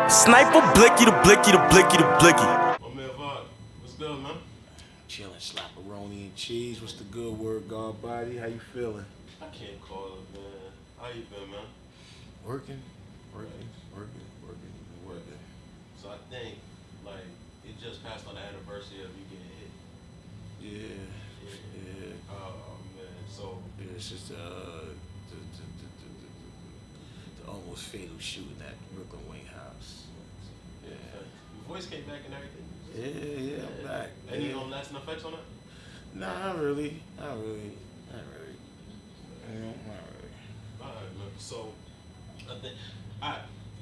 Sniper blicky, the blicky, the blicky, the blicky. My man Vod, what's good, man? Chilling, slapperoni and cheese. What's the good word, God body? How you feeling? I can't call it, man. How you been, man? Working. So I think, like, it just passed on the anniversary of you getting hit. Yeah. Oh, man. So, Yeah, it's just the almost fatal shooting at Brooklyn Wing House. Yeah. your voice came back and everything. Yeah, I'm back. Any lasting effects on that? Nah, not really. Not really. You know, not really. Alright, man. So, I think, I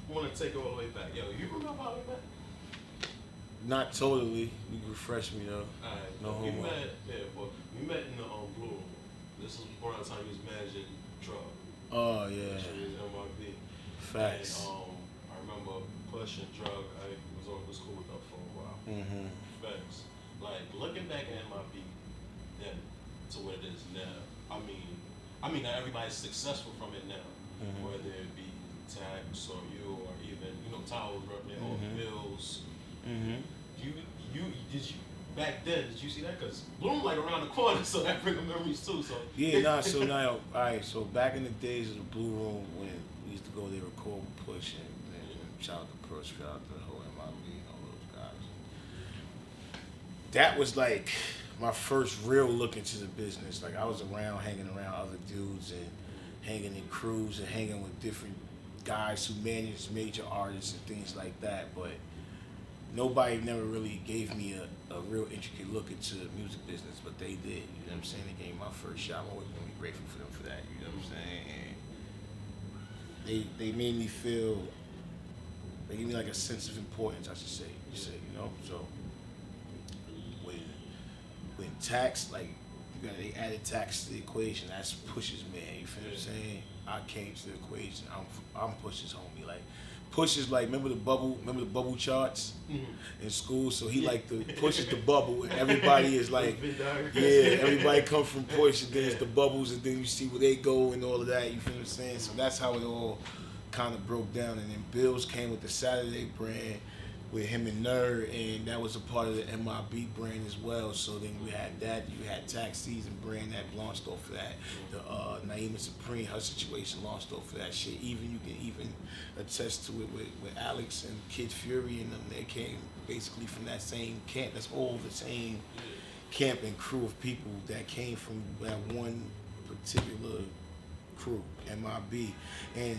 want to take it all the way back. Yo, you remember all the way back? Not totally. You can refresh me though. Alright. No we homo. we met in the Blue Room. This was around the time you was managing drug. Oh yeah. MRB. Facts. And, I remember pushing drug. I was cool with that for a while. Mm-hmm. Facts. Like looking back at MIB then to what it is now. I mean that everybody's successful from it now. Mm-hmm. Whether it be Tax or you or even Towers repping or Bills. Mm-hmm. Did you back then? Did you see that? Cause Bloom like around the corner, so that brings memories too. So So now, alright, so back in the days of the Blue Room when we used to go there record with Push and shout out to Push, shout out to the whole MIB and all those guys. That was like my first real look into the business. Like I was hanging around other dudes and hanging in crews and hanging with different guys who managed major artists and things like that, but nobody never really gave me a real intricate look into the music business, but they did. You know what I'm saying? They gave me my first shot. I'm always gonna be grateful for them for that. You know what I'm saying? And they made me feel. They gave me like a sense of importance, I should say. You know. So when Tax, like they added Tax to the equation, that's Push's man. You feel what I'm saying? I came to the equation. I'm Push's homie. Like Push is like, remember the bubble charts in school? So he like the Push is the bubble, and everybody is like, everybody come from Push, and then it's the bubbles, and then you see where they go and all of that. You feel what I'm saying? So that's how it all kind of broke down. And then Bills came with the Saturday brand with him and Nerd, and that was a part of the MIB brand as well. So then we had that. You had Tax Season brand that launched off of that. The Naima Supreme, her situation launched off of that shit. You can attest to it with Alex and Kid Fury and them. They came basically from that same camp. That's all the same camp and crew of people that came from that one particular crew, MIB. And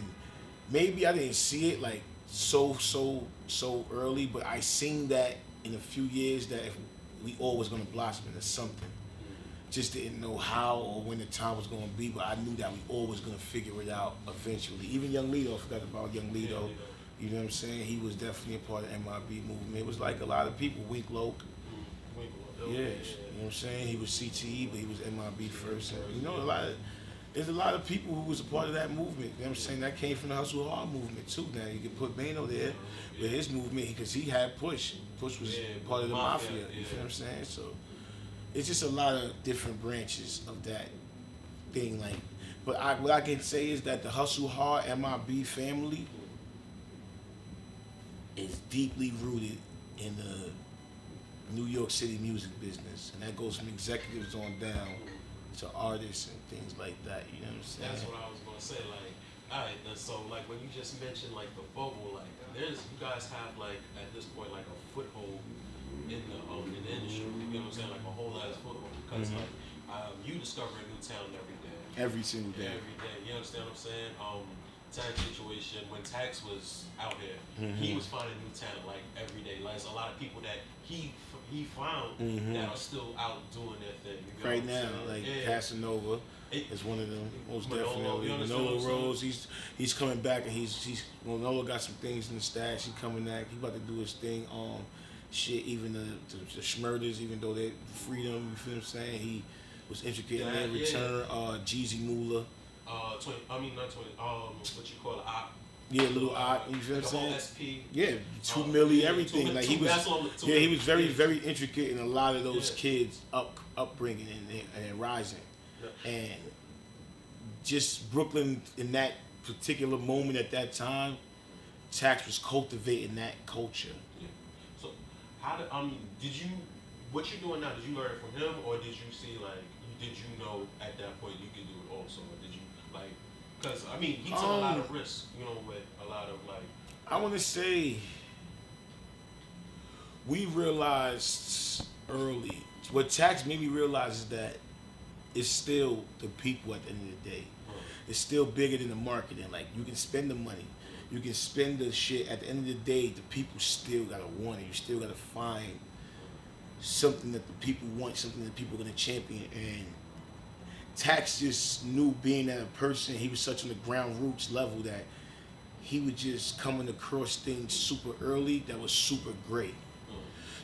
maybe I didn't see it like so early, but I seen that in a few years that if we all was gonna blossom into something. Just didn't know how or when the time was gonna be, but I knew that we all was gonna figure it out eventually. Even Young Lido, I forgot about Young Lido. You know what I'm saying? He was definitely a part of the MIB movement. It was like a lot of people. Wink Loke. You know what I'm saying? He was CTE, but he was MIB first. And, you know, there's a lot of people who was a part of that movement. You know what I'm saying? That came from the Hustle Hard movement too. Now you can put Bano there with his movement because he had Push. Push was part of the mafia. You feel what I'm saying? So it's just a lot of different branches of that thing. Like, but what I can say is that the Hustle Hard MIB family is deeply rooted in the New York City music business, and that goes from executives on down to artists and things like that. You know what I'm saying? That's what I was gonna say. Like, alright, so like when you just mentioned like the bubble, like you guys have like at this point like a foothold in the industry. You know what I'm saying? Like a whole ass foothold because like you discover a new talent every day. Every single day. Every day. You understand what I'm saying? Tax situation when Tax was out here, he was finding new talent like every day. Like there's a lot of people that he found that are still out doing their thing. You know right now, like Casanova is one of them, most definitely. Manolo Rose, he's coming back, and Manolo got some things in the stash. He's coming back. He about to do his thing. Shit, even the Schmurders, even though they're freedom, you feel what I'm saying? He was intricate in their return. Jeezy Moolah. Not 20. What you call it? Yeah, little Ock, you feel what I'm saying? Whole SP. Yeah, 2 milli, everything. Like he was very, very intricate in a lot of those kids' upbringing and rising, and just Brooklyn in that particular moment at that time Tax was cultivating that culture. Yeah. So, did you, what you doing now? Did you learn it from him, or did you see like, did you know at that point you could do it also? Or did you like, because I mean, he took a lot of risks, you know, with a lot of like. I want to say we realized early. What Tax made me realize is that it's still the people at the end of the day. It's still bigger than the marketing. Like, you can spend the money, you can spend the shit. At the end of the day, the people still gotta want it. You still gotta find something that the people want, something that people are gonna champion. And Tax just knew, being that a person, he was such on the ground roots level that he was just coming across things super early that was super great.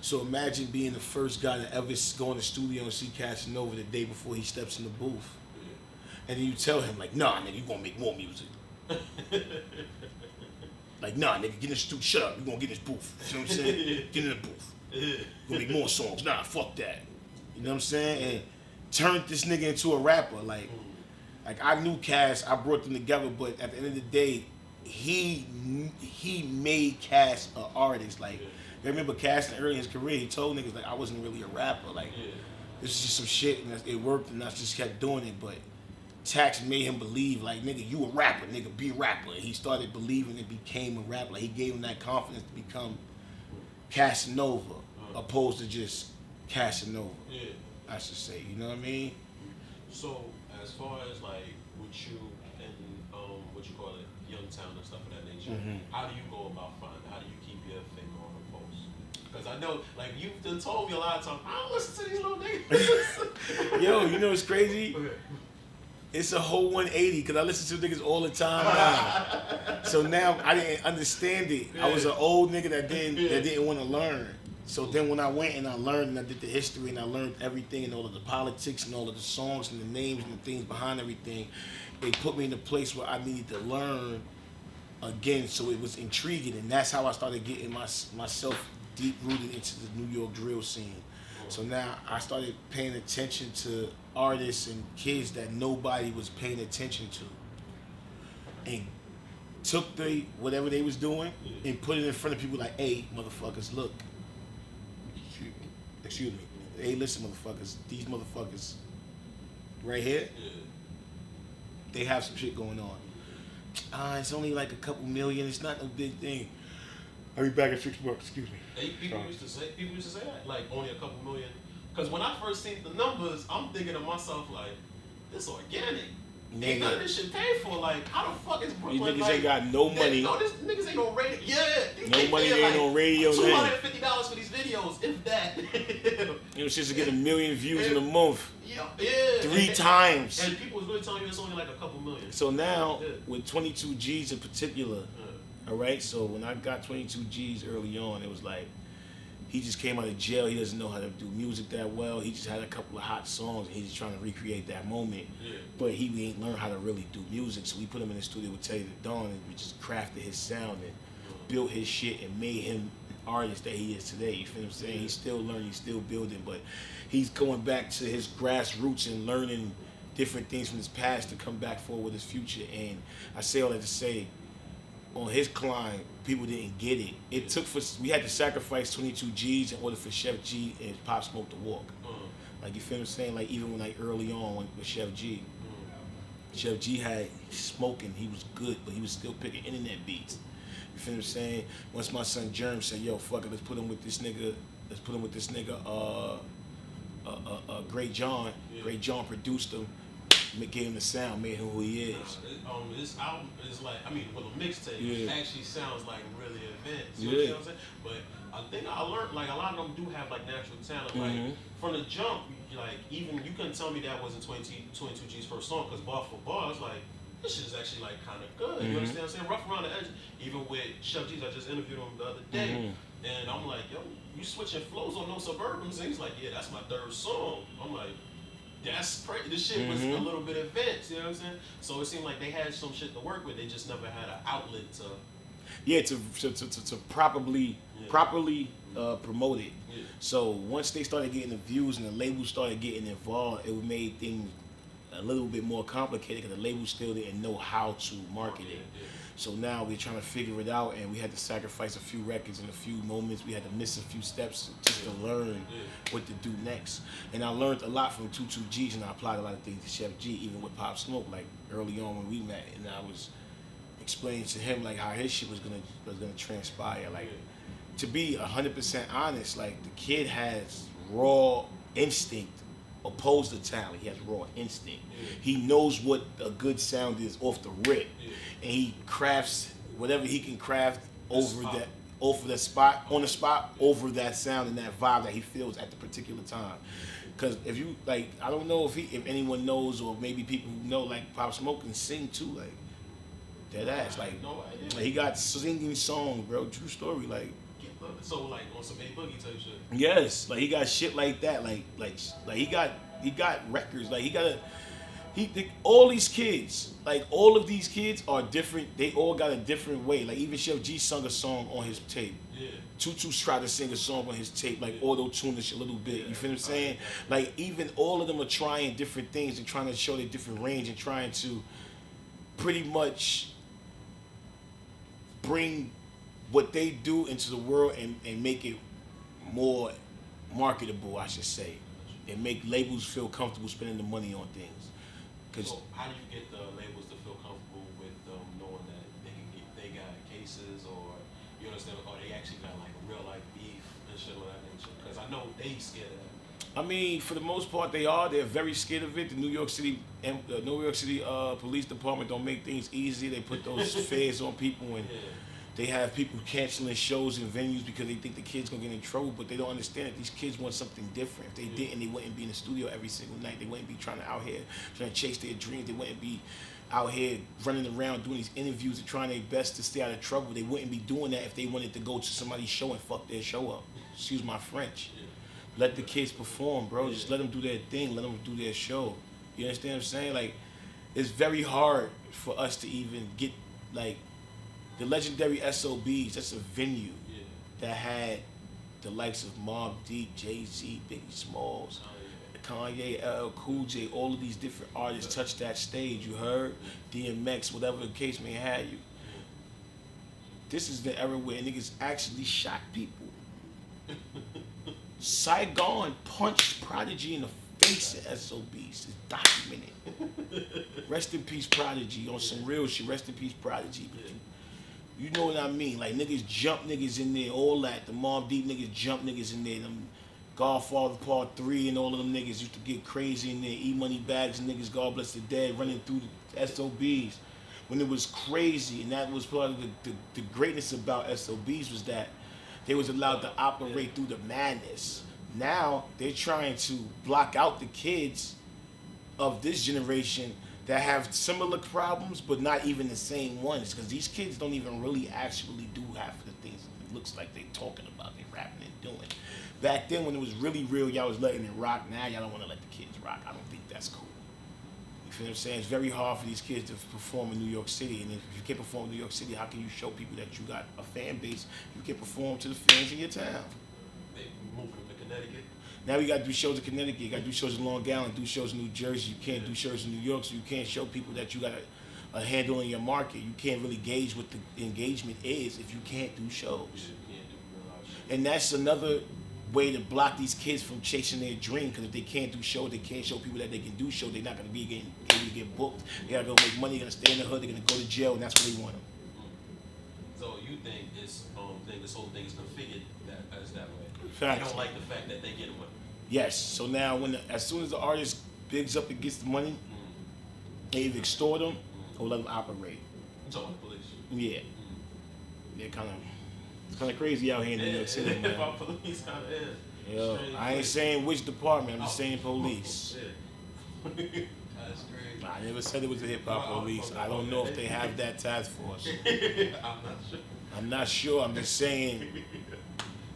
So imagine being the first guy to ever go in the studio and see Casanova the day before he steps in the booth. And then you tell him, like, nah, nigga, you gonna make more music. Like, nah, nigga, get in the studio, shut up, you gonna get in this booth. You know what I'm saying? Get in the booth. You gonna make more songs. Nah, fuck that. You know what I'm saying? And turned this nigga into a rapper. Like I knew Cass, I brought them together, but at the end of the day, he made Cass an artist. Like, I remember Cass early in his career, he told niggas, like, I wasn't really a rapper. Like, this is just some shit, and it worked, and I just kept doing it. But Tax made him believe, like, nigga, you a rapper, nigga, be a rapper. And he started believing and became a rapper. Like, he gave him that confidence to become Casanova, opposed to just Casanova. Yeah. I should say, you know what I mean? So, as far as like with you and what you call it, Youngtown and stuff of that nature, how do you go about finding? How do you keep your finger on the pulse? Because I know, like, you've done told me a lot of times, I don't listen to these little niggas. Yo, you know what's crazy? Okay. It's a whole 180 because I listen to niggas all the time now. So now I didn't understand it. I was an old nigga that didn't want to learn. So then when I went and I learned and I did the history and I learned everything and all of the politics and all of the songs and the names and the things behind everything, it put me in a place where I needed to learn again. So it was intriguing, and that's how I started getting myself deep rooted into the New York drill scene. So now I started paying attention to artists and kids that nobody was paying attention to, and took whatever they was doing and put it in front of people like, hey, motherfuckers, look. Excuse me. Hey, listen, motherfuckers. These motherfuckers right here, they have some shit going on. It's only like a couple million. It's not no big thing. I'll be back in 6 months. Excuse me. People used to say that, like, only a couple million. Because when I first seen the numbers, I'm thinking to myself, like, this organic. Ain't none of this shit paid for. Like, how the fuck is Brooklyn? These niggas ain't got no money. No, these niggas ain't on radio. Yeah. No money, ain't on radio. $250 for these videos, if that. You know, just to get 1 million views in a month. Yeah. 3 times. And people was really telling you it's only like a couple million. So now, with 22 G's in particular, all right, so when I got 22 G's early on, it was like, he just came out of jail. He doesn't know how to do music that well. He just had a couple of hot songs, and he's just trying to recreate that moment. Yeah. But he ain't learned how to really do music, so we put him in the studio with Taylor Dawn, and we just crafted his sound and built his shit and made him the artist that he is today. You feel what I'm saying? He's still learning, he's still building, but he's going back to his grassroots and learning different things from his past to come back forward with his future. And I say all that to say, on his climb, people didn't get it. We had to sacrifice 22 G's in order for Sheff G and Pop Smoke to walk. Like, you feel what I'm saying? Like, even when, like, early on with Sheff G, Sheff G had smoking, he was good, but he was still picking internet beats. You feel what I'm saying? Once my son Germ said, yo, fuck it, let's put him with this nigga, Great John. Yeah. Great John produced him, gave him the sound, made him who he is. This album is like, I mean, with a mixtape, it actually sounds like really advanced. You know what I'm saying? But I think I learned, like, a lot of them do have, like, natural talent. Like, from the jump, like, even you couldn't tell me that wasn't 22 G's first song, because bar for bar, it's like, this shit is actually, like, kind of good. You understand what I'm saying? Rough around the edge. Even with Sheff G, I just interviewed him the other day, and I'm like, yo, you switching flows on No Suburbans? And he's like, yeah, that's my 3rd song. I'm like, that's crazy. This shit was a little bit advanced, you know what I'm saying? So it seemed like they had some shit to work with. They just never had an outlet to. Yeah, to properly promote it. Yeah. So once they started getting the views and the label started getting involved, it made things a little bit more complicated because the label still didn't know how to market it. Yeah. So now we're trying to figure it out, and we had to sacrifice a few records and a few moments. We had to miss a few steps just to learn what to do next. And I learned a lot from 22Gs, and I applied a lot of things to Sheff G, even with Pop Smoke, like early on when we met. And I was explaining to him like how his shit was gonna transpire. Like to be 100% honest, like the kid has raw instinct. Opposed to talent, he has raw instinct. He knows what a good sound is off the rip, and he crafts whatever he can craft over the spot, on the spot, over that sound and that vibe that he feels at the particular time. Because if you like, I don't know if anyone knows, or maybe people who know, like Pop Smoke can sing too, like dead ass, like he got singing songs, bro. True story, like. So like on some A Boogie type shit. Yes, like he got shit like that, like he got records, like all these kids, like all of these kids are different. They all got a different way. Like even Sheff G sung a song on his tape. Yeah. Tutu's tried to sing a song on his tape, like auto-tune this a little bit. You feel what I'm saying? Like even all of them are trying different things and trying to show their different range and trying to pretty much bring what they do into the world and make it more marketable, I should say, and make labels feel comfortable spending the money on things. So how do you get the labels to feel comfortable with knowing that they got cases, or you understand, or they actually got like a real life beef and shit like that nature? Because I know they scared of that. I mean, for the most part, they're very scared of it. The New York City Police Department don't make things easy. They put those fears on people, and they have people canceling shows and venues because they think the kid's gonna get in trouble, but they don't understand that these kids want something different. If they didn't, they wouldn't be in the studio every single night. They wouldn't be trying to chase their dreams. They wouldn't be out here running around doing these interviews and trying their best to stay out of trouble. They wouldn't be doing that if they wanted to go to somebody's show and fuck their show up. Excuse my French. Let the kids perform, bro. Just let them do their thing. Let them do their show. You understand what I'm saying? Like, it's very hard for us to even get, like, the legendary SOBs, that's a venue that had the likes of Mobb Deep, Jay-Z, Biggie Smalls, Kanye, LL Cool J, all of these different artists touch that stage, you heard? DMX, whatever the case may have you. This is the era where niggas actually shot people. Saigon punched Prodigy in the face of SOBs. It's documented. Rest in peace, Prodigy. On some real shit, rest in peace, Prodigy. You know what I mean? Like niggas jump niggas in there, all that. The Mobb Deep niggas jump niggas in there. Them Godfather Part 3 and all of them niggas used to get crazy in there. E-Money Bags and niggas, God bless the dead, running through the SOBs. When it was crazy, and that was part of the greatness about SOBs was that they was allowed to operate through the madness. Now they're trying to block out the kids of this generation that have similar problems, but not even the same ones, because these kids don't even really actually do half of the things it looks like they talking about, they rapping and doing. Back then, when it was really real, y'all was letting it rock. Now y'all don't want to let the kids rock. I don't think that's cool. You feel what I'm saying? It's very hard for these kids to perform in New York City, and if you can't perform in New York City, how can you show people that you got a fan base? You can perform to the fans in your town. They moving to Connecticut. Now we gotta do shows in Connecticut, you gotta do shows in Long Island, do shows in New Jersey. You can't do shows in New York, so you can't show people that you got a handle in your market. You can't really gauge what the engagement is if you can't do shows. And that's another way to block these kids from chasing their dream, because if they can't do shows, they can't show people that they can do shows, they're not gonna be able to get booked. They gotta go make money, they're gonna stay in the hood, they're gonna go to jail, and that's what they want them. So you think this whole thing is configured as that way? Facts. They don't like the fact that they get money. Yes. So now, as soon as the artist bigs up and gets the money, they either extort them or let them operate. You talking about the police? Yeah. They're kind of crazy out here in New York City, man. Police kind of is. Yo, I ain't saying which department. I'm just saying police. That's crazy. I never said it was the hip hop police. I don't know if they have that task force. I'm not sure. I'm not sure. I'm just saying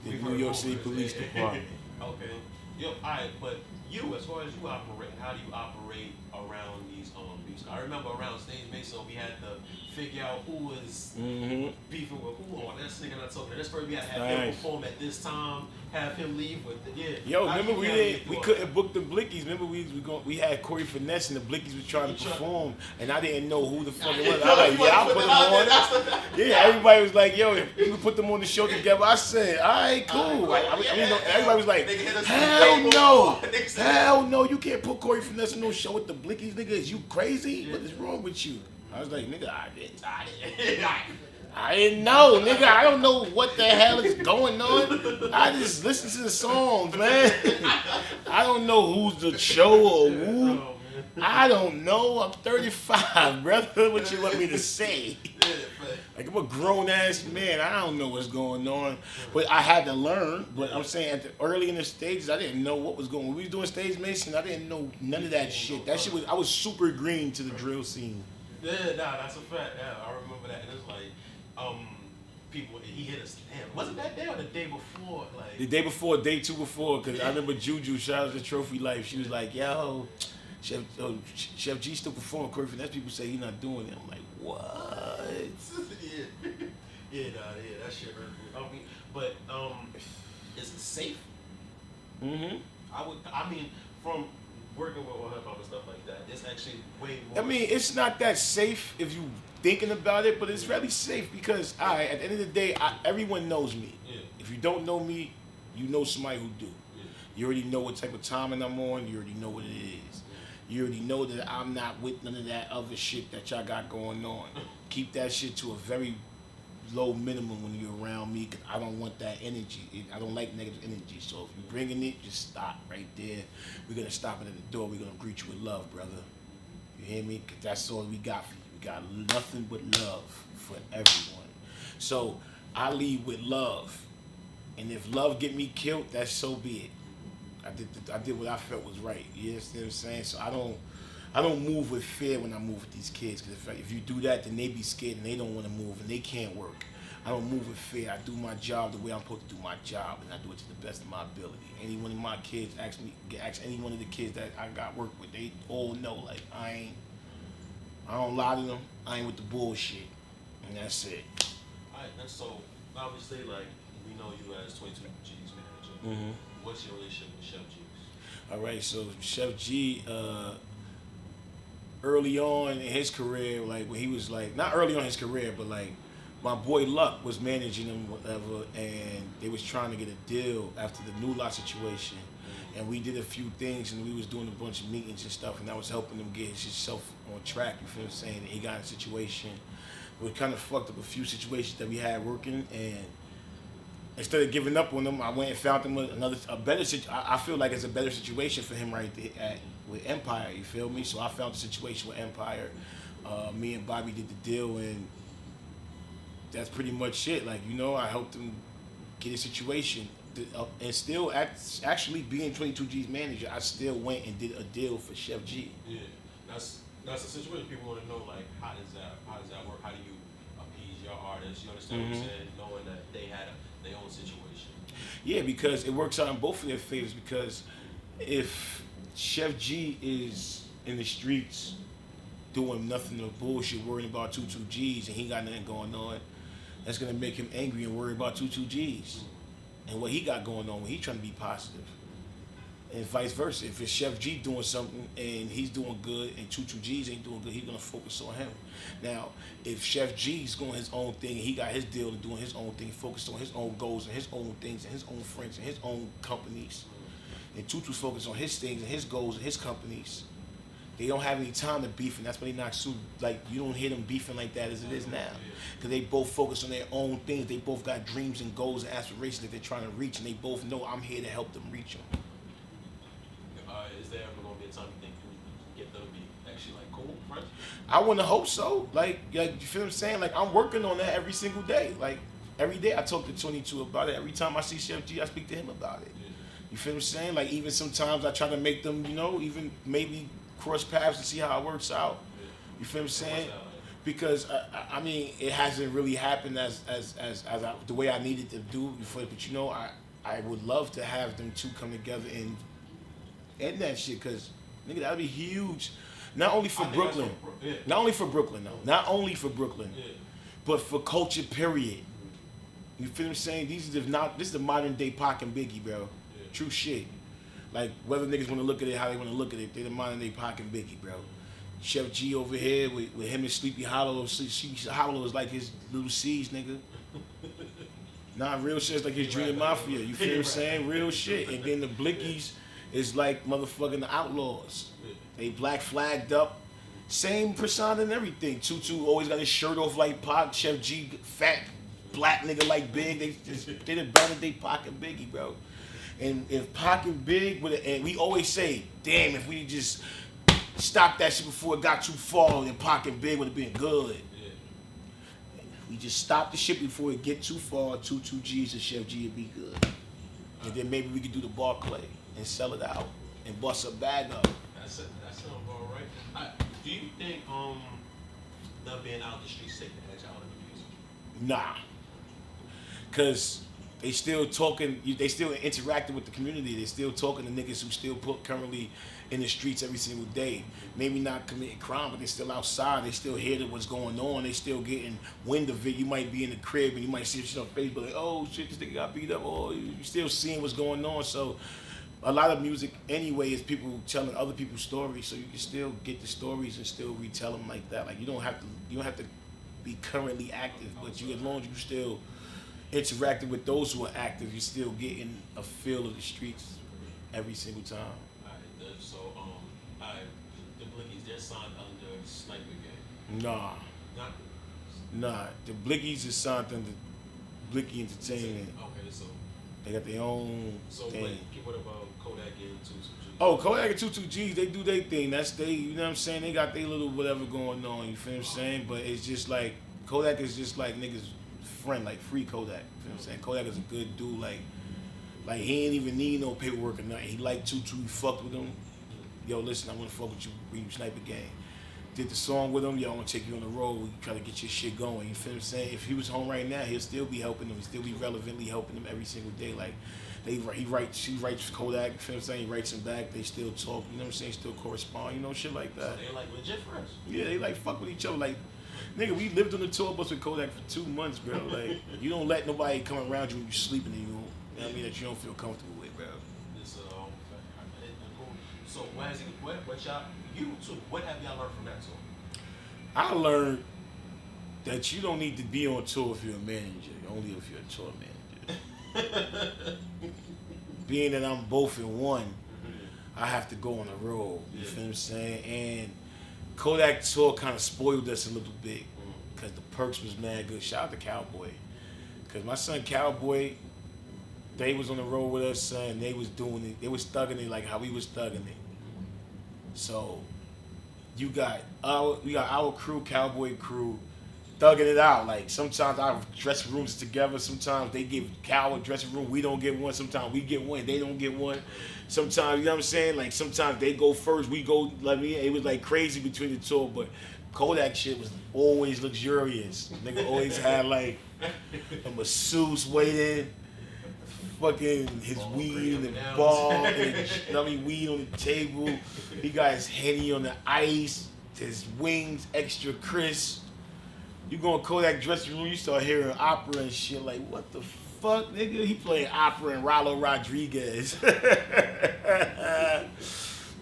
the New York City Police Department. Okay. Yo, all right, but you, as far as you operate, how do you operate around these beats? I remember around Stage Mason, we had the figure out who is beefing with who on this nigga not talking. This first we gotta have him perform at this time, have him leave with Yo, remember we couldn't book the Blickies. Remember we had Corey Finesse and the Blickies was trying to perform, and I didn't know who the fuck it was. I was like, yeah, I'll put them on. Yeah, everybody was like, yo, if you put them on the show together, I said, all right, cool. Everybody was like, hell no, you can't put Corey Finesse on no show with the Blickies, nigga. Is you crazy? What is wrong with you? I was like, nigga, I didn't know, nigga. I don't know what the hell is going on. I just listen to the songs, man. I don't know who's the show or who. I don't know. I'm 35, brother. What you want me to say? Like, I'm a grown-ass man. I don't know what's going on. But I had to learn. But I'm saying early in the stages, I didn't know what was going on. When we was doing Stage Mason, I didn't know none of that shit. That shit I was super green to the drill scene. Yeah, nah, that's a fact. Yeah, I remember that. And it's like, people, he hit us. Damn, wasn't that day or the day before? Like the day before, day two before, because I remember Juju, shout out to Trophy Life. She was like, yo, Sheff G still performing Corey Finesse. People say he's not doing it. I'm like, what? yeah, that shit hurt me. I mean, but is it safe? Mm-hmm. I mean, from working with hip hop and stuff like that, it's actually way more. I mean, it's not that safe if you thinking about it, but it's really safe because, all right, at the end of the day, everyone knows me. Yeah. If you don't know me, you know somebody who do. Yeah. You already know what type of timing I'm on. You already know what it is. You already know that I'm not with none of that other shit that y'all got going on. Keep that shit to a very low minimum when you're around me, because I don't want that energy. I don't like negative energy. So if you're bringing it, just stop right there. We're going to stop it at the door. We're going to greet you with love, brother. You hear me? Because that's all we got for you. We got nothing but love for everyone. So I lead with love. And if love get me killed, that's so be it. I did what I felt was right. You understand what I'm saying? So I don't move with fear when I move with these kids. Because if you do that, then they be scared and they don't want to move and they can't work. I don't move with fear. I do my job the way I'm supposed to do my job, and I do it to the best of my ability. Any one of my kids ask any one of the kids that I got work with, they all know, like, I don't lie to them. I ain't with the bullshit, and that's it. All right, and so obviously, like, we know you as 22 G's manager. Mm-hmm. What's your relationship with Sheff G? All right, so Sheff G, early on in his career, like when he was like, not early on in his career, but like my boy Luck was managing him, whatever, and they was trying to get a deal after the New Lot situation. And we did a few things, and we was doing a bunch of meetings and stuff, and I was helping him get himself on track, you feel what I'm saying? And he got in a situation, we kind of fucked up a few situations that we had working, and instead of giving up on him, I went and found him a better situation. I feel like it's a better situation for him right there with Empire, you feel me? So I found the situation with Empire. Me and Bobby did the deal, and that's pretty much it. Like, you know, I helped him get a situation. And still, actually being 22 G's manager, I still went and did a deal for Sheff G. Yeah, that's the situation. People want to know, like, how does that work? How do you appease your artists? You understand what I'm saying? Knowing that they had their own situation. Yeah, because it works out in both of their favors. Because if Sheff G is in the streets doing nothing but bullshit, worrying about 22 G's, and he got nothing going on, that's gonna make him angry and worry about 22 G's. And what he got going on when he's trying to be positive. And vice versa. If it's Sheff G doing something and he's doing good and 22 G's ain't doing good, he's gonna focus on him. Now, if Sheff G's going his own thing and he got his deal and doing his own thing, focused on his own goals and his own things and his own friends and his own companies, and Tutu's focused on his things and his goals and his companies, they don't have any time to beef, and that's why they not so, like, you don't hear them beefing like that as it is now. Because they both focus on their own things. They both got dreams and goals and aspirations that they're trying to reach, and they both know I'm here to help them reach them. Is there ever going to be a time you think you get them to be actually, like, cool, friends? I want to hope so. Like, you feel what I'm saying? Like, I'm working on that every single day. Like, every day I talk to 22 about it. Every time I see Sheff G, I speak to him about it. Yeah. You feel what I'm saying? Like, even sometimes I try to make them, you know, even maybe cross paths to see how it works out. You feel what I'm saying? Because I mean, it hasn't really happened as the way I needed to do before. But you know, I would love to have them two come together and end that shit. Cause nigga, that'd be huge. Not only for I think Brooklyn. that's what- yeah. Not only for Brooklyn, though. Not only for Brooklyn. Yeah. But for culture, period. You feel what I'm saying? This is the modern day Pac and Biggie, bro. Yeah. True shit. Like, whether niggas want to look at it how they want to look at it, they the modern day Pac and Biggie, bro. Sheff G over here with him and Sleepy Hollow. Sleepy Hollow is like his little C's, nigga. Nah, real shit is like his Junior Mafia. You feel what I'm saying? Real shit. And then the Blickies is like motherfucking the Outlaws. They black flagged up. Same persona and everything. Tutu always got his shirt off like Pac. Sheff G, fat black nigga like Big. They the better day Pac and Biggie, bro. And if Pac and Big and we always say, damn, if we just stopped that shit before it got too far, then Pac and Big would have been good. We just stop the shit before it get too far. 2 G's and Sheff G would be good. And then maybe we could do the Barclay and sell it out and bust a bag up. That sounds all right. Do you think them being out the streets take the edge out of the music? Nah. Cause they still talking, they still interacting with the community. They still talking to niggas who still currently in the streets every single day. Maybe not committing crime, but they still outside. They still hear what's going on. They still getting wind of it. You might be in the crib and you might see shit on Facebook like, oh shit, this nigga got beat up. Oh, you still seeing what's going on. So a lot of music anyway is people telling other people's stories. So you can still get the stories and still retell them like that. Like you don't have to be currently active, but as long as you still interacting with those who are active, you're still getting a feel of the streets every single time. Alright, so alright, the Blickies, they're signed under Sniper Gang. Nah. Not The Blickies is signed under Blicky Entertainment. okay, so They got their own thing. What about Kodak and 2 G? Oh, Kodak and 2 G's, they do their thing. That's you know what I'm saying? They got their little whatever going on, you feel what I'm saying? But it's just like, Kodak is just like niggas' friend, like free Kodak. You know what I'm saying? Kodak is a good dude, like he ain't even need no paperwork or nothing. He liked 2, he fucked with him. Yo, listen, I wanna fuck with you, bring you Sniper Gang. Did the song with him, yo, I wanna take you on the road, we try to get your shit going, you feel what I'm saying? If he was home right now, he'll still be helping them, he'll still be relevantly helping them every single day. Like, she writes Kodak, you feel what I'm saying? He writes him back, they still talk, you know what I'm saying? Still correspond, you know, shit like that. So they're like legit friends. Yeah, they like fuck with each other. Like, nigga, we lived on the tour bus with Kodak for 2 months, bro. Like, you don't let nobody come around you when you're sleeping and you know what I mean, that you don't feel comfortable with, bro. This cool. So what have y'all learned from that tour? I learned that you don't need to be on tour if you're a manager, only if you're a tour manager. Being that I'm both in one, I have to go on the road, you feel what I'm saying? And Kodak tour kind of spoiled us a little bit because the perks was mad good. Shout out to Cowboy. Because my son Cowboy, they was on the road with us, son. They was doing it. They was thugging it like how we was thugging it. So we got our crew, Cowboy crew, thugging it out. Like sometimes our dressing rooms together. Sometimes they give Cow a dressing room. We don't get one. Sometimes we get one. They don't get one. Sometimes, you know what I'm saying? Like sometimes they go first. We go, like me. It was like crazy between the two. But Kodak shit was always luxurious. Nigga always had like a masseuse waiting. Fucking his weed in the bar, and weed on the table. He got his Henny on the ice, his wings extra crisp. You go in Kodak dressing room, you start hearing opera and shit. Like, what the fuck, nigga? He playing opera and Rallo Rodriguez.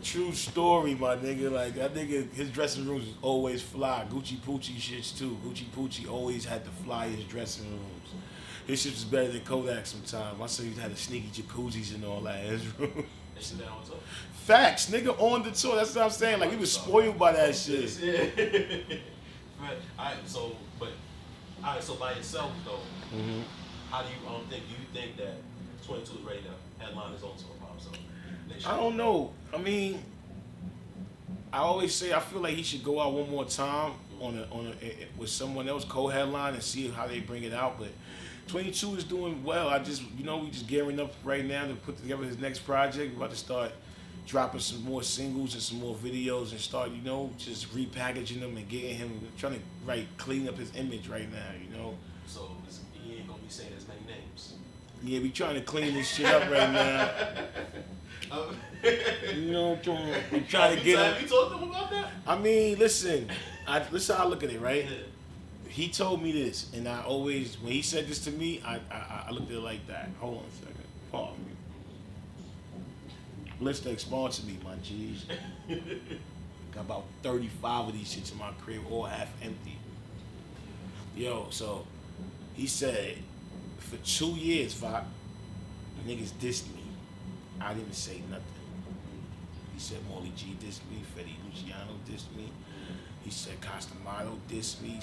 True story, my nigga. Like, that nigga, his dressing rooms was always fly. Gucci Poochie shits too. Gucci Poochie always had the flyest dressing rooms. His shit was better than Kodak sometimes. My son used to have the sneaky jacuzzis and all that in his room. Facts, nigga, on the tour. That's what I'm saying. Like, we was spoiled by that shit. So by itself though, how do you think that 22 is ready to headline his own tour by himself? I don't know. I mean, I always say I feel like he should go out one more time with someone else co-headline and see how they bring it out. But 22 is doing well. We just gearing up right now to put together his next project. We're about to start dropping some more singles and some more videos and start, just repackaging them and getting him, trying to clean up his image right now, So he ain't gonna be saying as many names. Yeah, we trying to clean this shit up right now. You know, I'm trying to get him. Have you talked to him about that? I mean, listen how I look at it, right? Yeah. He told me this, and I always, when he said this to me, I looked at it like that. Hold on a second. Pardon me. Listen, sponsor me, my G's. Got about 35 of these shits in my crib, all half empty. Yo, so he said, for 2 years, Voc, niggas dissed me. I didn't say nothing. He said Molly G dissed me, Fetty Luciano dissed me. He said Costamato dissed me,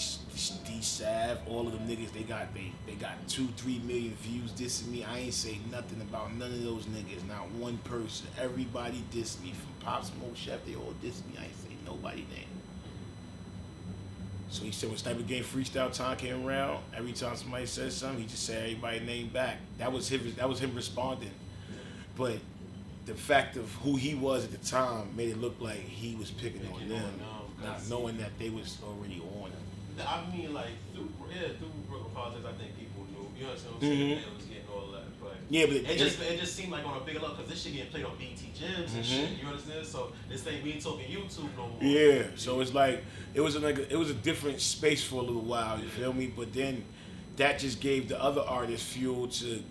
D-Sav, all of them niggas, they got 2-3 million views dissing me. I ain't say nothing about none of those niggas, not one person. Everybody dissed me, from Pop Smoke, Sheff, they all dissed me. I ain't say nobody name. So he said when Sniper Game freestyle time came around, every time somebody said something, he just said everybody's name back. That was him responding. But the fact of who he was at the time made it look like he was picking on them, not knowing that they was already on him. I mean, like, through Brooklyn politics, I think people knew, you know what I'm saying? They was getting all that, but yeah, but it just seemed like on a bigger level, because this shit getting played on BT Gyms and shit, you understand? So this ain't being talking YouTube no more. Yeah, so it's like, it was a different space for a little while, you feel me? But then that just gave the other artists fuel to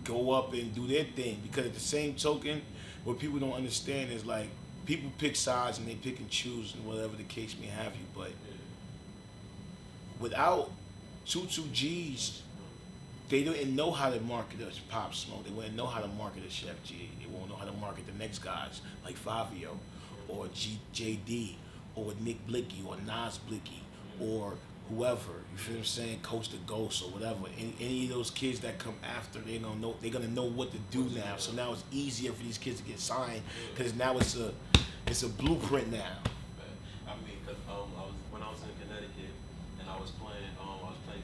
go up and do their thing, because at the same token, what people don't understand is like, people pick sides and they pick and choose and whatever the case may have you, but without 22 G's, they didn't know how to market a Pop Smoke. They wouldn't know how to market a Sheff G. They won't know how to market the next guys like Fabio or JD or Nick Blicky or Nas Blicky or whoever. You feel what I'm saying? Coast to Ghost or whatever. Any of those kids that come after, they're gonna know what to do now. So now it's easier for these kids to get signed because now it's a blueprint now. I mean, cause when I was in Connecticut and I was playing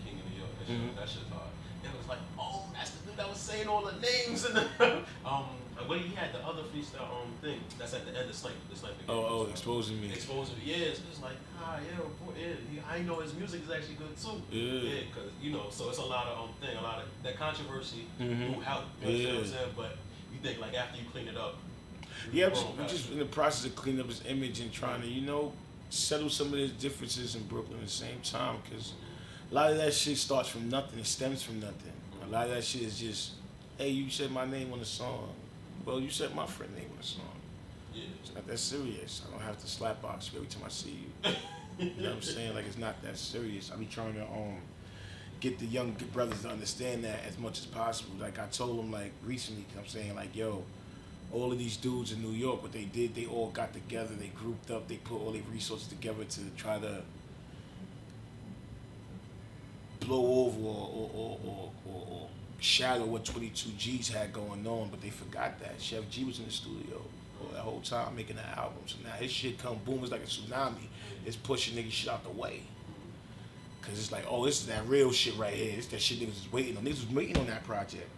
King of New York. That shit's hard. It was like, oh, that's the dude that was saying all the names and when he had the other freestyle thing that's at the end of Sniper. Oh, exposing me. Exposing me. Yeah, it's like, I know his music is actually good too. Yeah, because so it's a lot of a lot of that controversy will help. You know what I'm saying? But you think like after you clean it up. Yeah, we're just in the process of cleaning up his image and trying to, settle some of his differences in Brooklyn at the same time, because a lot of that shit starts from nothing. It stems from nothing. A lot of that shit is just, hey, you said my name on the song. Well, you said my friend name on the song. Yeah. It's not that serious. I don't have to slap box you every time I see you. You know what I'm saying? Like, it's not that serious. I be trying to get the young brothers to understand that as much as possible. Like, I told them, like, recently, I'm saying, like, yo, all of these dudes in New York, what they did, they all got together, they grouped up, they put all their resources together to try to blow over or shadow what 22 G's had going on, but they forgot that. Sheff G was in the studio that whole time making the album. So now his shit come boom, it's like a tsunami. It's pushing niggas shit out the way. Cause it's like, oh, this is that real shit right here. It's that shit niggas was waiting on. Niggas was waiting on that project.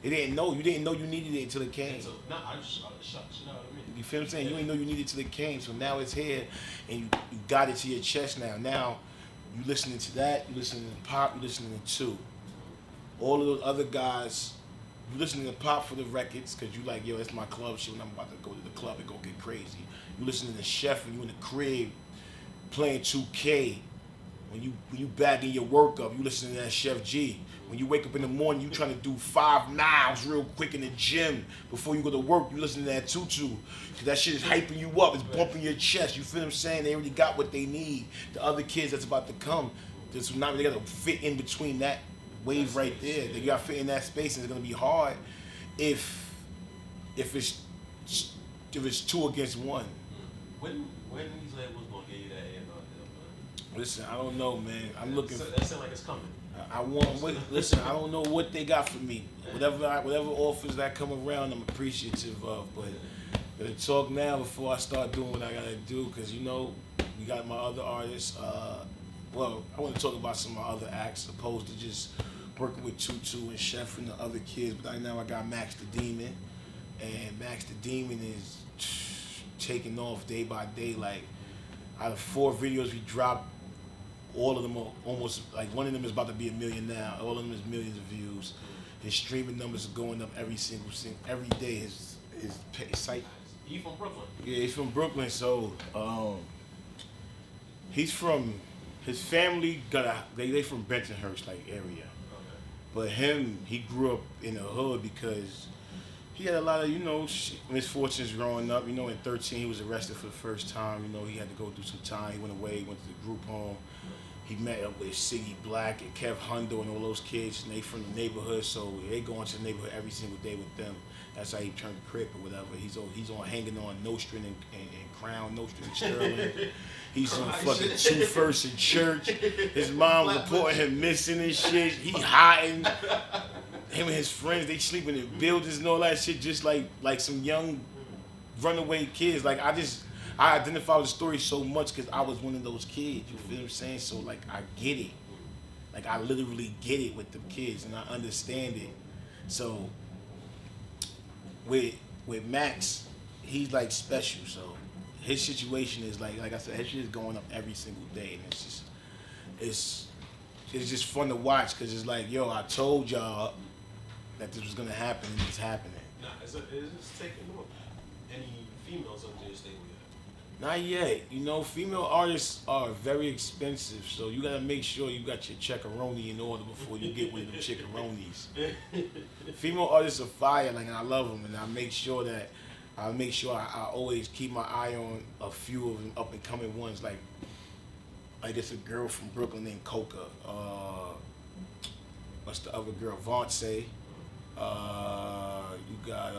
They didn't know. You didn't know you needed it until it came. I just shot shit out of me. You feel what I'm saying? You didn't know you needed it till it came. So now it's here, and you got it to your chest now. Now, you listening to that, you listening to Pop, you listening to all of those other guys. You listening to Pop for the records, because you like, yo, that's my club shit when I'm about to go to the club and go get crazy. You listening to Sheff when you in the crib playing 2K. When you bagging your work up, you listening to that Sheff G. When you wake up in the morning, you trying to do 5 miles real quick in the gym before you go to work, you listen to that Tutu. Cause that shit is hyping you up, it's bumping your chest. You feel what I'm saying? They already got what they need. The other kids that's about to come, they gotta fit in between that wave right there. They gotta fit in that space, and it's gonna be hard if it's 2 against 1. When these labels gonna give you that A&R deal, man? Listen, I don't know, man. I'm looking. That sound like it's coming. Listen, I don't know what they got for me. Whatever offers that come around, I'm appreciative of. But gonna talk now before I start doing what I gotta do, because we got my other artists. Well, I want to talk about some of my other acts, opposed to just working with Tutu and Sheff and the other kids. But right now I got Max the Demon, and Max the Demon is taking off day by day. Like, out of 4 videos we dropped, all of them are almost, like, one of them is about to be 1 million now. All of them is millions of views. His streaming numbers are going up every day. his site. He from Brooklyn. Yeah, he's from Brooklyn, so he's from his family they from Bensonhurst like area. Okay. But he grew up in the hood because he had a lot of, misfortunes growing up. At 13 he was arrested for the first time. He had to go through some time. He went away, went to the group home. He met up with Siggy Black and Kev Hundo and all those kids, and they from the neighborhood, so they go into the neighborhood every single day with them. That's how he turned the Crip or whatever. He's on hanging on Nostrand and Crown, Nostrand and Sterling. He's on fucking 2 First in church. His mom reporting him missing and shit. He hiding. Him and his friends, they sleeping in buildings and all that shit, just like some young runaway kids. Like I identify with the story so much because I was one of those kids. You feel what I'm saying? So I get it. I literally get it with the kids and I understand it. So with Max, he's special. So his situation is like I said, his shit is going up every single day, and it's just fun to watch because it's I told y'all that this was gonna happen and it's happening. Nah, is it taking off? Any females up there stay with you? Not yet. Female artists are very expensive, so you gotta make sure you got your checkaroni in order before you get one of them chickaronis. Female artists are fire, and I love them, and I make sure I always keep my eye on a few of them up and coming ones. Like it's a girl from Brooklyn named Coca. What's the other girl? Vontae. You got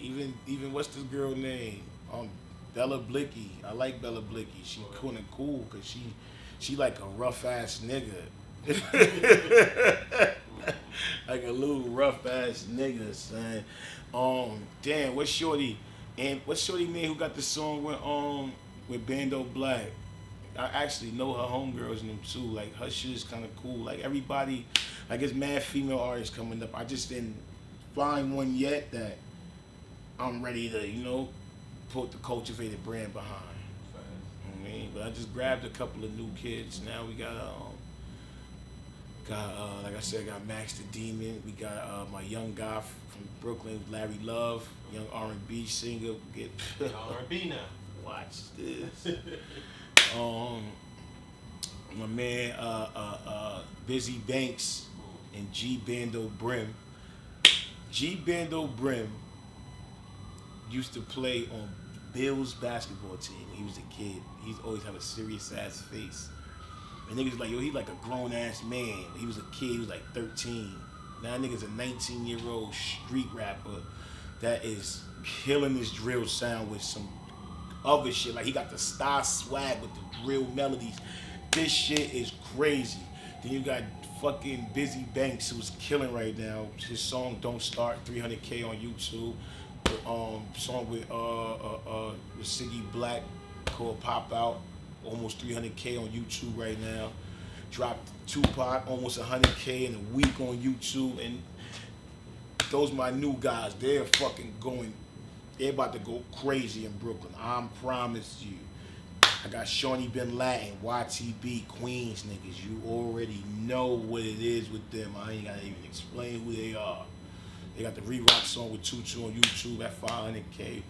even what's this girl name? Bella Blicky. I like Bella Blicky. She cool because she like a rough ass nigga. Like a little rough ass nigga, son. Damn, what's Shorty name who got the song with Bando Black? I actually know her homegirls and them too. Like her shit is kind of cool. Like everybody, it's mad female artists coming up. I just didn't find one yet that I'm ready to, put the Cultivated brand behind. But I just grabbed a couple of new kids. Now we got like I said, got Max the Demon. We got my young guy from Brooklyn, Larry Love, young R&B singer. Get R&B now. Watch this. My man Busy Banks and G Bando Brim. G Bando Brim used to play on Bill's basketball team when he was a kid. He's always had a serious ass face. And niggas like, yo, he like a grown ass man. He was a kid, he was 13. Now nigga's a 19-year-old street rapper that is killing this drill sound with some other shit. He got the style swag with the drill melodies. This shit is crazy. Then you got fucking Busy Banks, who's killing right now. His song Don't Start, 300K on YouTube. Song with Siggy Black called Pop Out, almost 300K on YouTube right now. Dropped Tupac, almost 100K in a week on YouTube. And those my new guys. They're about to go crazy in Brooklyn. I promise you. I got Shawnee Bin Laden, YTB, Queens niggas. You already know what it is with them. I ain't gotta even explain who they are. They got the Re-Rock song with Tutu on YouTube at 500K.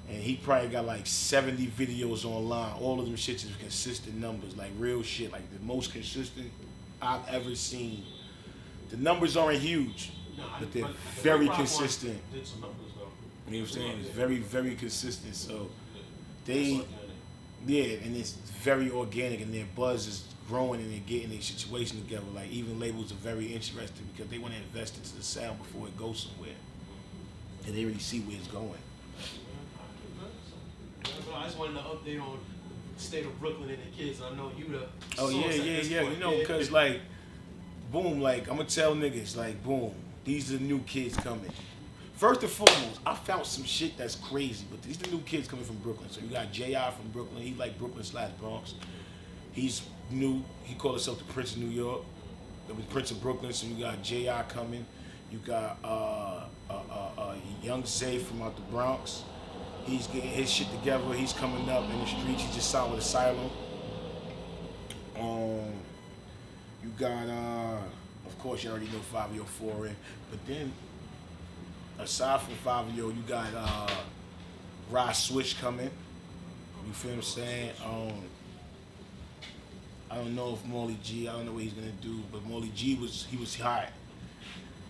And he probably got 70 videos online. All of them shits is consistent numbers, real shit, the most consistent I've ever seen. The numbers aren't huge, but they're very consistent. Did some numbers though. You know what I'm saying? It's very, very consistent. So and it's very organic, and their buzz is growing, and they're getting their situation together. Even labels are very interested because they want to invest into the sound before it goes somewhere, and they really see where it's going. I just wanted to update on the state of Brooklyn and the kids. I know you the Oh yeah. Because boom, I'm gonna tell niggas boom, these are the new kids coming. First and foremost, I found some shit that's crazy, but these are the new kids coming from Brooklyn. So you got J.I. from Brooklyn. He's Brooklyn/Bronx. He's new. He called himself the Prince of New York. The Prince of Brooklyn. So you got J.I. coming. You got Young Zay from out the Bronx. He's getting his shit together. He's coming up in the streets. He just signed with Asylum. You got, of course, you already know 504 in. But then aside from 5-Yo, you got Rod Switch coming. You feel what I'm saying? I don't know if Molly G, I don't know what he's gonna do, but Molly G he was hot.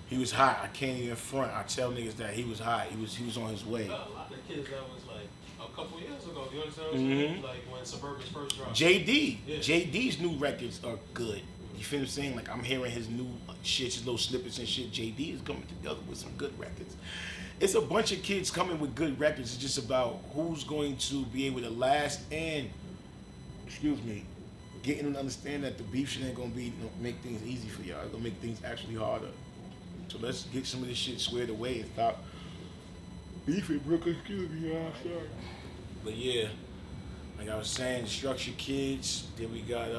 He was hot. I can't even front. I tell niggas that he was hot. He was on his way. A lot of kids that was like a couple years ago. You understand what I'm saying? Like when Suburban's first dropped. JD. Yeah. JD's new records are good. You feel what I'm saying? Like I'm hearing his new shit, his little snippets and shit. JD is coming together with some good records. It's a bunch of kids coming with good records. It's just about who's going to be able to last and, getting them to understand that the beef shit ain't gonna be make things easy for y'all. It's gonna make things actually harder. So let's get some of this shit squared away and stop beefing Brooklyn. Excuse me, y'all. Sorry. But yeah, like I was saying, structured kids. Then we got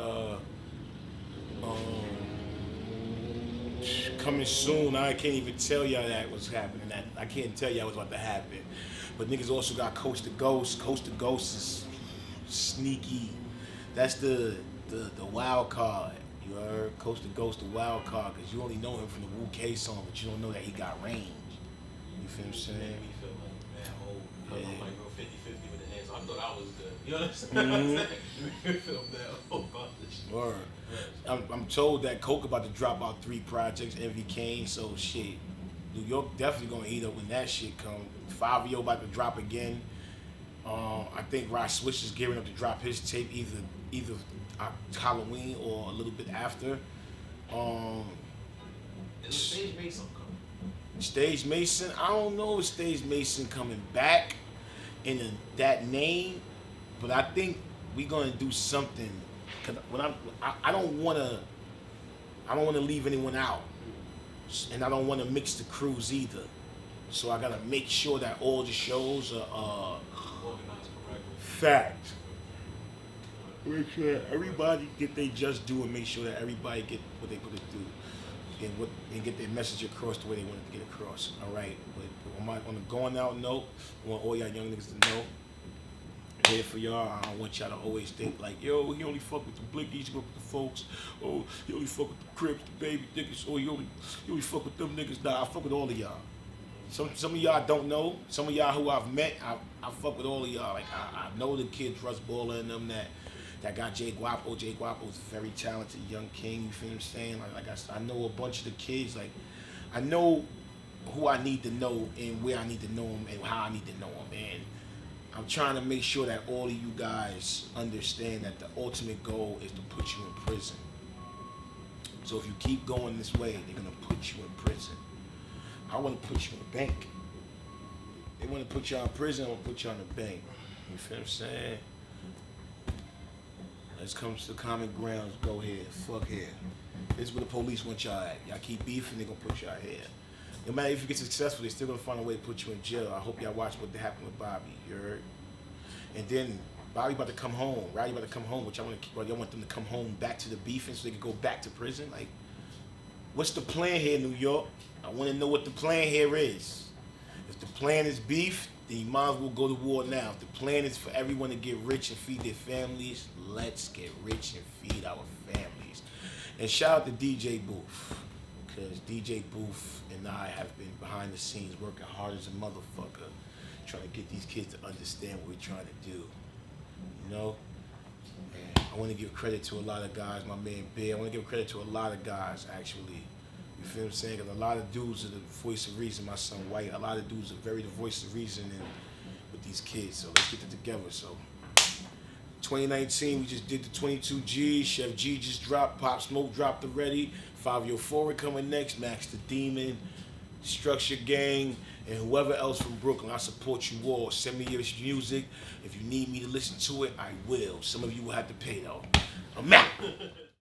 coming soon. I can't even tell y'all that was happening. That I can't tell y'all what's about to happen. But niggas also got Coast to Ghost. Coast to Ghost is sneaky. That's the wild card. You heard? Coast to Ghost, the wild card, because you only know him from the Wu K song, but you don't know that he got range. You feel what I'm saying? Made me feel like man, I like go 50-50 with the hands. I thought I was good. You understand what I'm saying? You made me feel that about this shit. Word. I'm told that Coke about to drop out 3 projects, Envy Kane, so shit. New York definitely gonna eat up when that shit come. 5-Yo about to drop again. I think Rod Switch is gearing up to drop his tape either Halloween or a little bit after. Is Stage Mason coming? Stage Mason, I don't know if Stage Mason coming back in that name, but I think we gonna do something. Cause when I don't wanna leave anyone out, and I don't wanna mix the crews either. So I gotta make sure that all the shows are Organized correctly. fact. Make sure everybody get their just due and make sure that everybody get what they put to do and get their message across the way they want it to get across. All right, but on a going out note, I want all y'all young niggas to know. Here for y'all, I don't want y'all to always think like, yo, he only fuck with the blickies, he fuck with the folks. Oh, he only fuck with the Crips, the baby niggas. Oh, he only fuck with them niggas. Nah, I fuck with all of y'all. Some of y'all don't know. Some of y'all who I've met, I fuck with all of y'all. Like I know the kids, Russ Baller and them that got Jay Guapo. Jay Guapo's a very talented young king. You feel what I'm saying? I know a bunch of the kids. Like I know who I need to know and where I need to know them and how I need to know them. And I'm trying to make sure that all of you guys understand that the ultimate goal is to put you in prison. So if you keep going this way, they're gonna put you in prison. I want to put you in the bank. They want to put you in prison, I want to put you on the bank. You feel what I'm saying? Let's come to the common grounds. Go here. Fuck here. This is where the police want y'all at. Y'all keep beefing, they're going to put y'all here. No matter if you get successful, they're still going to find a way to put you in jail. I hope y'all watch what happened with Bobby. You heard? And then Bobby about to come home. Roddy about to come home, which y'all want them to come home back to the beefing so they can go back to prison? Like, what's the plan here, New York? I want to know what the plan here is. If the plan is beef, then you might as well go to war now. If the plan is for everyone to get rich and feed their families, let's get rich and feed our families. And shout out to DJ Booth, because DJ Booth and I have been behind the scenes working hard as a motherfucker, trying to get these kids to understand what we're trying to do. You know? And I want to give credit to a lot of guys, my man Bear. I want to give credit to a lot of guys, actually. You feel what I'm saying? Because a lot of dudes are the voice of reason, my son White. A lot of dudes are very the voice of reason with these kids. So let's get it together. So 2019, we just did the 22G. Sheff G just dropped. Pop Smoke dropped already. 5-Yo Forward coming next. Max the Demon, Structure Gang, and whoever else from Brooklyn. I support you all. Send me your music. If you need me to listen to it, I will. Some of you will have to pay though. I'm out.